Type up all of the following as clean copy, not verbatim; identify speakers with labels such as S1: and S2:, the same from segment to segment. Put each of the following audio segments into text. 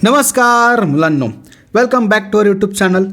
S1: नमस्कार मुलांनो, welcome back to our YouTube channel.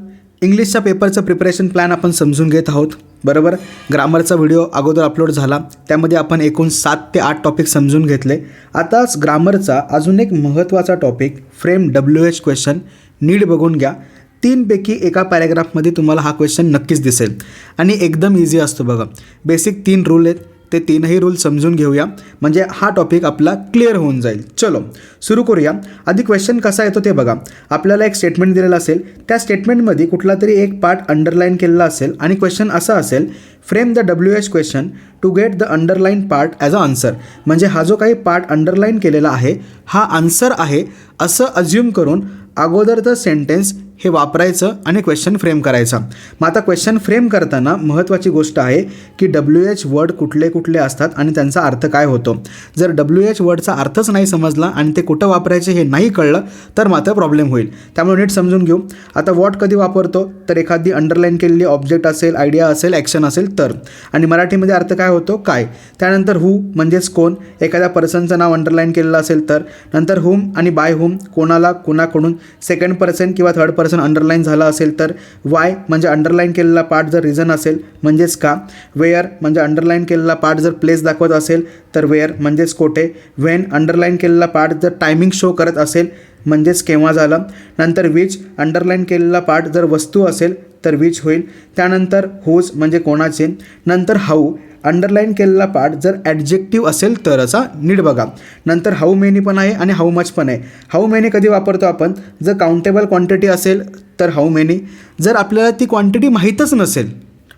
S1: इंग्लिशच्या पेपरचं प्रिपरेशन प्लॅन आपण समजून घेत आहोत. बरोबर, ग्रामरचा व्हिडिओ अगोदर अपलोड झाला, त्यामध्ये आपण एकूण 7 ते 8 टॉपिक समजून घेतले. आताच ग्रामरचा अजून एक महत्त्वाचा टॉपिक फ्रेम WH क्वेश्चन नीट बघून घ्या. 3 पैकी एका पॅरेग्राफमध्ये तुम्हाला हा क्वेश्चन नक्कीच दिसेल आणि एकदम इझी असतो. बघा, बेसिक 3 रूल आहेत, ते 3ही रूल समजून घेऊया म्हणजे हा टॉपिक आपला क्लिअर होऊन जाईल. चलो सुरू करूया. आधी क्वेश्चन कसा येतो ते बघा. आपल्याला एक स्टेटमेंट दिलेलं असेल, त्या स्टेटमेंटमध्ये कुठला तरी एक पार्ट अंडरलाईन केलेला असेल आणि क्वेश्चन असा असेल, frame the WH question to get the underline part as a answer. म्हणजे हा जो काही पार्ट अंडरलाईन केलेला आहे हा आन्सर आहे असं अज्युम करून अगोदरचं सेंटेन्स हे वापरायचं आणि क्वेश्चन फ्रेम करायचा. मग आता क्वेश्चन फ्रेम करताना महत्त्वाची गोष्ट आहे की WH वर्ड कुठले कुठले असतात आणि त्यांचा अर्थ काय होतो. जर WH वर्डचा अर्थच नाही समजला आणि ते कुठं वापरायचे हे नाही कळलं तर मात्र प्रॉब्लेम होईल. त्यामुळे नीट समजून घेऊ. आता वॉट कधी वापरतो तर एखादी अंडरलाईन केलेली ऑब्जेक्ट असेल, आयडिया असेल, ॲक्शन असेल तर. आणि मराठीमध्ये अर्थ काय होतो, काय. त्यानंतर हू म्हणजेच कोण, एखाद्या पर्सनचं नाव अंडरलाईन केलेलं असेल तर. नंतर हुम आणि बाय हुम, कोणाला कोणाकडून. सेकंड पर्सन किंवा थर्ड पर्सन अंडरलाईन झाला असेल तर. वाय म्हणजे अंडरलाईन केलेला पार्ट जर रिझन असेल म्हणजेच का. वेअर म्हणजे अंडरलाईन केलेला पार्ट जर प्लेस दाखवत असेल तर वेअर म्हणजेच कोठे. व्हेन अंडरलाईन केलेला पार्ट जर टायमिंग शो करत असेल म्हणजेच केव्हा झालं. नंतर विच अंडरलाईन केलेला पार्ट जर वस्तू असेल तर विच होईल. त्यानंतर हुज म्हणजे कोणाचे. नंतर हाऊ अंडरलाईन केलेला पार्ट जर ॲडजेक्टिव्ह असेल तरचा. नीट बघा. नंतर हाऊ मेनी पण आहे आणि हाऊ मच पण आहे. हाऊ मेनी कधी वापरतो आपण, जर काउंटेबल क्वांटिटी असेल तर हाऊ मेनी. जर आपल्याला ती क्वांटिटी माहीतच नसेल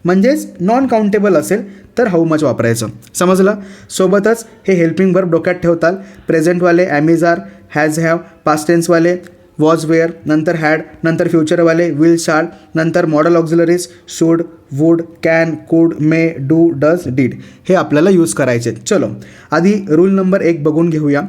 S1: म्हणजेच नॉन काउंटेबल असेल तर हाऊ मच वापरायचं. समजलं. सोबतच हे हेल्पिंग वर्ब डोक्यात ठेवताल. प्रेझेंटवाले am is are, has have, past टेन्सवाले वॉज वेअर, नंतर हॅड, नंतर फ्युचरवाले विल शाल, नंतर modal auxiliaries should, would, can, could, may, do, does, did हे आपल्याला यूज करायचे. चलो आधी रूल नंबर 1 बघून घेऊया.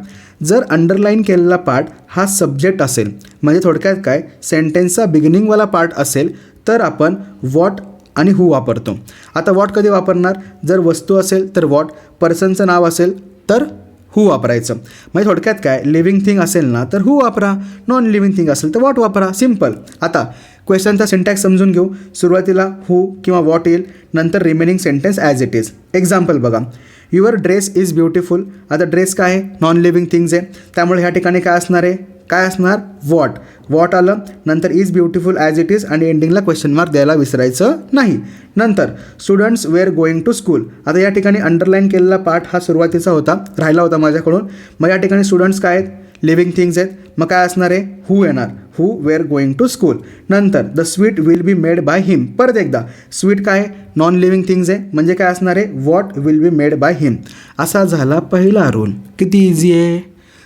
S1: जर अंडरलाईन केलेला पार्ट हा सब्जेक्ट असेल म्हणजे थोडक्यात काय, सेंटेन्सचा बिगिनिंगवाला पार्ट असेल तर आपण वॉट आणि हू वापरतो. आता वॉट कधी वापरणार, जर वस्तू असेल तर वॉट, पर्सनचं नाव असेल तर हू वापरायचं. म्हणजे थोडक्यात काय, लिव्हिंग थिंग असेल ना तर हू वापरा, नॉन लिव्हिंग थिंग असेल तर वॉट वापरा. सिम्पल. आता क्वेश्चनचा सिंटॅक्स समजून घेऊ. सुरुवातीला हू किंवा वॉट येईल, नंतर remaining sentence as it is. Example बघा, युअर ड्रेस इज ब्युटिफुल. आता ड्रेस काय आहे, नॉन लिव्हिंग थिंग्स आहे, त्यामुळे ह्या ठिकाणी काय असणार आहे, काय असणार, वॉट. वॉट आलं, नंतर is beautiful as it is आणि एंडिंगला क्वेश्चन मार्क द्यायला विसरायचं नाही. नंतर students were going to school. आता या ठिकाणी अंडरलाईन केलेला पार्ट हा सुरुवातीचा होता, राहिला होता माझ्याकडून. मग या ठिकाणी स्टुडंट्स काय आहेत, लिव्हिंग थिंग्स आहेत, मग काय असणार आहे, हू येणार. Who were going to school. नंतर the sweet will be made by him. परत एकदा स्वीट काय आहे, नॉन लिव्हिंग थिंग्स आहे, म्हणजे काय असणार आहे, what will be made by हिम. असा झाला पहिला रूल. किती इझी आहे,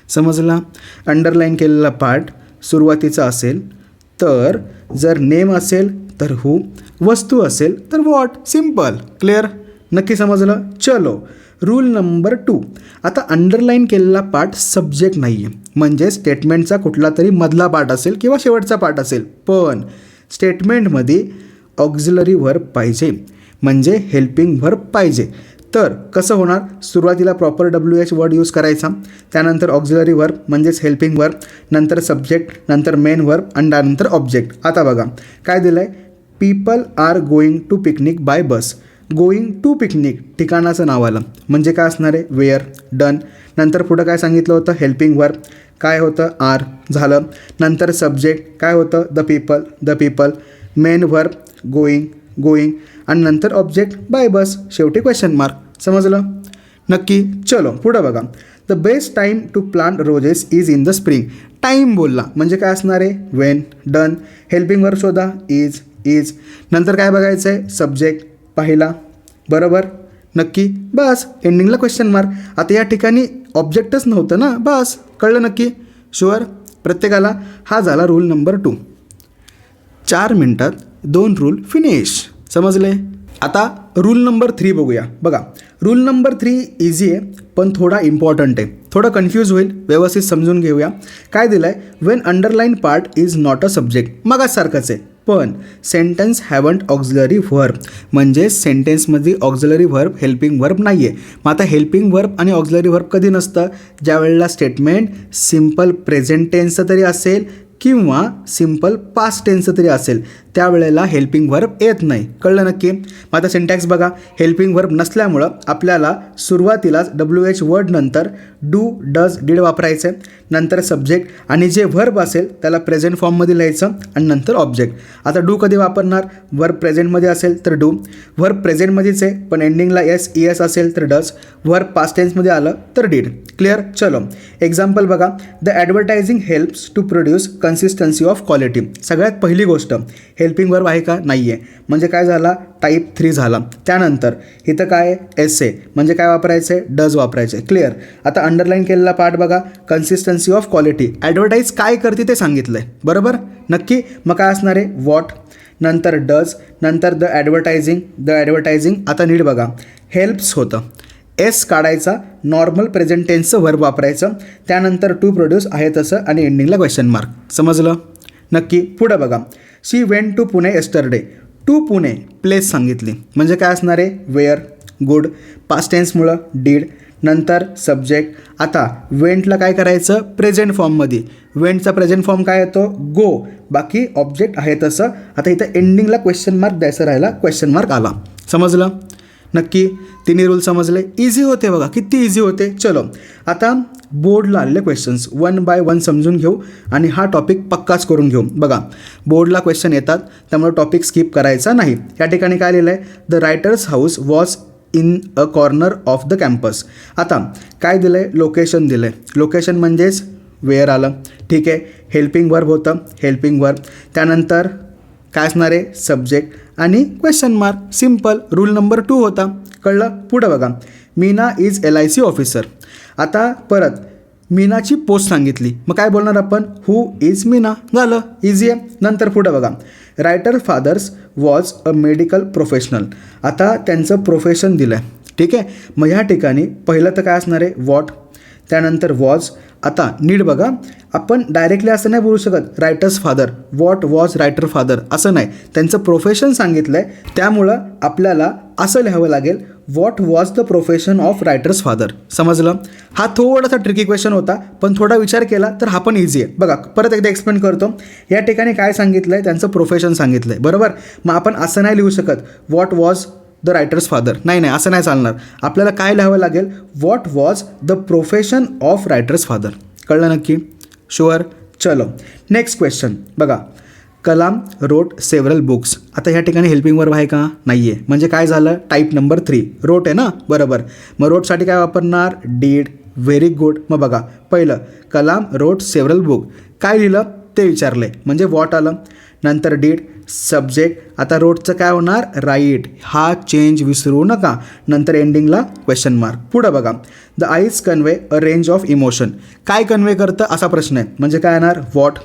S1: समजला. अंडरलाईन केलेला पार्ट सुरुवातीचा असेल तर जर नेम असेल तर हू, वस्तू असेल तर वॉट. सिम्पल. क्लिअर. नक्की समजलं. चलो रूल नंबर 2. आता अंडरलाईन केलेला पार्ट सब्जेक्ट नाही आहे म्हणजे स्टेटमेंटचा कुठला तरी मधला पार्ट असेल किंवा शेवटचा पार्ट असेल, पण स्टेटमेंटमध्ये ऑक्झिलरी व्हर्ब पाहिजे म्हणजे हेल्पिंग व्हर्ब पाहिजे. तर कसं होणार, सुरुवातीला प्रॉपर WH वर्ड यूज करायचा, त्यानंतर ऑक्झिलरी व्हर्ब म्हणजेच हेल्पिंग व्हर्ब, नंतर सब्जेक्ट, नंतर मेन व्हर्ब आणि त्यानंतर ऑब्जेक्ट. आता बघा काय दिलं आहे, people are going to picnic by bus. Going to picnic ठिकाणाचं नाव आलं म्हणजे काय असणार आहे, वेअर. डन. नंतर पुढं काय सांगितलं होतं, हेल्पिंग वर्ब काय होतं, आर झालं. नंतर सब्जेक्ट काय होतं, the people. Main verb going, आणि नंतर ऑब्जेक्ट बाय बस, शेवटी क्वेश्चन मार्क. समजलं नक्की. चलो पुढं बघा. The best time to plant roses is in the spring. Time बोलला म्हणजे काय असणार आहे, वेन. डन. हेल्पिंग वर्ब शोधा, इज. नंतर काय बघायचं आहे, सब्जेक्ट पाहिला, बरोबर. नक्की. बस एंडिंगला क्वेश्चन मार्क. आता या ठिकाणी ऑब्जेक्टच नव्हतं ना, बस कळलं नक्की, शुअर प्रत्येकाला. हा झाला रूल नंबर 2. 4 मिनटात 2 रूल फिनिश. समजले. आता रूल नंबर 3 बघूया. बघा रूल नंबर 3 इझी आहे पण थोडा इम्पॉर्टंट आहे, थोडं कन्फ्यूज होईल, व्यवस्थित समजून घेऊया. काय दिलं आहे, when underline part is not a subject. मगाच सारखंच आहे पण सेंटेन्स हॅवंट ऑक्झिलरी व्हर्ब म्हणजे सेंटेन्समध्ये ऑक्झिलरी व्हर्ब हेल्पिंग व्हर्ब नाही आहे. मग आता हेल्पिंग व्हर्ब आणि ऑक्झिलरी व्हर्ब कधी नसतं, ज्या वेळेला स्टेटमेंट सिम्पल प्रेझेंट टेन्सचं तरी असेल किंवा सिम्पल पास्ट टेन्सचं तरी असेल, त्यावेळेला हेल्पिंग व्हर्ब येत नाही. कळलं नक्की? मग आता सिंटॅक्स बघा. हेल्पिंग व्हर्ब नसल्यामुळं आपल्याला सुरुवातीलाच WH वर्ड नंतर डू डज डीड वापरायचं आहे, नंतर सब्जेक्ट आणि जे व्हर्ब असेल त्याला प्रेझेंट फॉर्ममध्ये लिहायचं आणि नंतर ऑब्जेक्ट. आता डू कधी वापरणार? व्हर्ब प्रेझेंटमध्ये असेल तर डू, व्हर्ब प्रेझेंटमध्येच आहे पण एंडिंगला ES असेल तर डज, व्हर्ब पास्ट टेन्समध्ये आलं तर डीड. क्लिअर? चलो एक्झाम्पल बघा. The advertising helps to produce consistency of quality. सगळ्यात पहिली गोष्ट हेल्पिंग व्हर्ब आहे का? नाही आहे. म्हणजे काय झाला? टाईप 3 झाला. त्यानंतर इथं काय आहे? एसे म्हणजे काय वापरायचं आहे? डज वापरायचं आहे. क्लिअर? आता अंडरलाईन केलेला पार्ट बघा. Consistency of quality. ॲडव्हर्टाईज काय करते ते सांगितलं आहे, बरोबर? नक्की. मग काय असणार आहे? वॉट, नंतर डज, नंतर द ॲडव्हर्टायझिंग. आता नीट बघा. हेल्प्स होतं, एस काढायचा, नॉर्मल प्रेझेंट टेन्सचं व्हर्ब वापरायचं, त्यानंतर टू प्रोड्यूस आहे तसं आणि एंडिंगला क्वेश्चन मार्क. समजलं? नक्की. पुढं बघा. She went to Pune yesterday. To Pune place सांगितली म्हणजे काय असणार आहे? वेअर. गुड. पास्ट टेन्समुळं डीड, नंतर सब्जेक्ट. आता वेंटला काय करायचं? प्रेझेंट फॉर्ममध्ये. वेंटचा प्रेझेंट फॉर्म काय येतो? गो. बाकी ऑब्जेक्ट आहे तसं. आता इथं एंडिंगला क्वेश्चन मार्क द्यायचं राहिला, क्वेश्चन मार्क आला. समजलं? नक्की. तिन्ही रूल समजले? इझी होते बघा, किती इझी होते. चलो आता बोर्डला आलेले क्वेश्चन्स 1 बाय 1 समजून घेऊ आणि हा टॉपिक पक्काच करून घेऊ. बघा बोर्डला क्वेश्चन येतात त्यामुळे टॉपिक स्किप करायचा नाही. या ठिकाणी काय लिहिलं आहे? The writers house was in a corner of the campus. आता काय दिलं आहे? लोकेशन दिलं आहे. लोकेशन म्हणजेच वेअर आलं. ठीक आहे. हेल्पिंग वर्ब होतं, हेल्पिंग वर्ब. त्यानंतर काय असणार आहे? सब्जेक्ट आणि question mark. Simple. Rule number 2 होता. कळलं? पुढं बघा. Meena is LIC officer. आता परत मीनाची पोस्ट सांगितली, मग काय बोलणार आपण? Who is Meena. झालं, इझी आहे. नंतर पुढं बघा. Writer fathers was a medical professional. आता त्यांचं प्रोफेशन दिलं आहे. ठीक आहे. मग ह्या ठिकाणी पहिलं तर काय असणार आहे? वॉट, त्यानंतर वॉज. आता नीट बघा. आपण डायरेक्टली असं नाही बोलू शकत writers father, what was writer father, असं नाही. त्यांचं प्रोफेशन सांगितलं आहे त्यामुळं आपल्याला असं लिहावं लागेल what was the profession of writers father. समजलं? हा थोडासा ट्रिकी क्वेश्चन होता पण थोडा विचार केला तर हा पण इझी आहे. बघा परत एकदा एक्सप्लेन करतो. या ठिकाणी काय सांगितलं आहे? त्यांचं प्रोफेशन सांगितलं आहे, बरोबर? मग आपण असं नाही लिहू शकत what was the writers father. नाही, असं नाही चालणार. आपल्याला काय लिहावं लागेल? What was the profession of writers father. कळलं नक्की? शुअर? चलो नेक्स्ट क्वेश्चन बघा. कलाम रोट सेव्हरल बुक्स. आता ह्या ठिकाणी हेल्पिंग वर्ब आहे का? नाही आहे. म्हणजे काय झालं? टाईप नंबर 3 रोट आहे ना, बरोबर. मग रोटसाठी काय वापरणार? डीड. Very good. मग बघा पहिलं कलाम रोट सेव्हरल बुक. काय लिहिलं ते विचारलं आहे म्हणजे वॉट आलं, नंतर डीड, सब्जेक्ट. आता रोटचं काय होणार? राईट. हा चेंज विसरू नका. नंतर एंडिंगला क्वेश्चन मार्क. पुढं बघा. The eyes convey a range of emotion. काय कन्वे करतं असा प्रश्न आहे म्हणजे काय येणार? वॉट.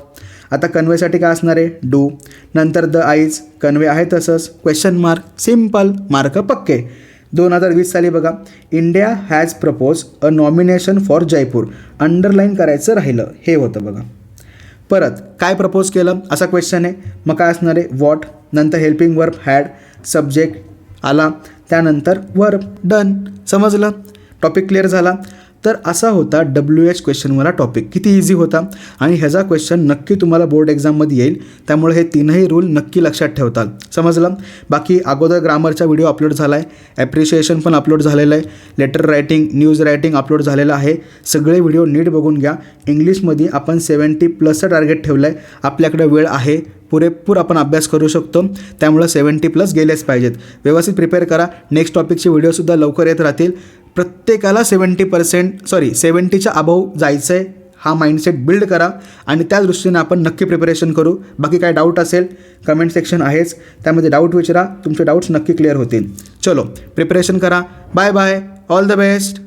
S1: आता कन्वेसाठी काय असणार आहे? डू. नंतर द आईज, कन्वे आहे तसंच, क्वेश्चन मार्क. सिम्पल. मार्क पक्के. 2020 साली बघा. India has propose a nomination for Jaipur. Underline करायचं राहिलं, हे होतं बघा. परत काय प्रपोज केलं असा क्वेश्चन आहे. मग काय असणार आहे? वॉट. नंतर हेल्पिंग वर्ब हॅड, सब्जेक्ट आला, त्यानंतर वर्ब. डन. समजलं? टॉपिक क्लिअर झाला? तर असा होता WH क्वेश्चनवाला टॉपिक. किती इझी होता आणि ह्याचा क्वेश्चन नक्की तुम्हाला बोर्ड एक्झाममध्ये येईल. त्यामुळे हे तीनही रूल नक्की लक्षात ठेवतात. समजलं? बाकी अगोदर ग्रामरचा व्हिडिओ अपलोड झाला आहे, ॲप्रिशिएशन पण अपलोड झालेलं आहे, letter writing, news writing upload झालेलं आहे. सगळे व्हिडिओ नीट बघून घ्या. इंग्लिशमध्ये आपण 70+ टार्गेट ठेवलं आहे. आपल्याकडे वेळ आहे, पुरेपूर आपण अभ्यास करू शकतो. त्यामुळं 70+ गेलेच पाहिजेत. व्यवस्थित प्रिपेअर करा. नेक्स्ट टॉपिकचे व्हिडिओसुद्धा लवकर येत राहतील. प्रत्येकाला 70च्या अबव जायचं आहे, हा माइंडसेट बिल्ड करा आणि त्या दृष्टीने आपण नक्की प्रिपरेशन करू. बाकी काय डाऊट असेल कमेंट सेक्शन आहेच, त्यामध्ये डाऊट विचारा. तुमचे डाऊट्स नक्की क्लिअर होतील. चलो प्रिपरेशन करा. Bye bye. All the best.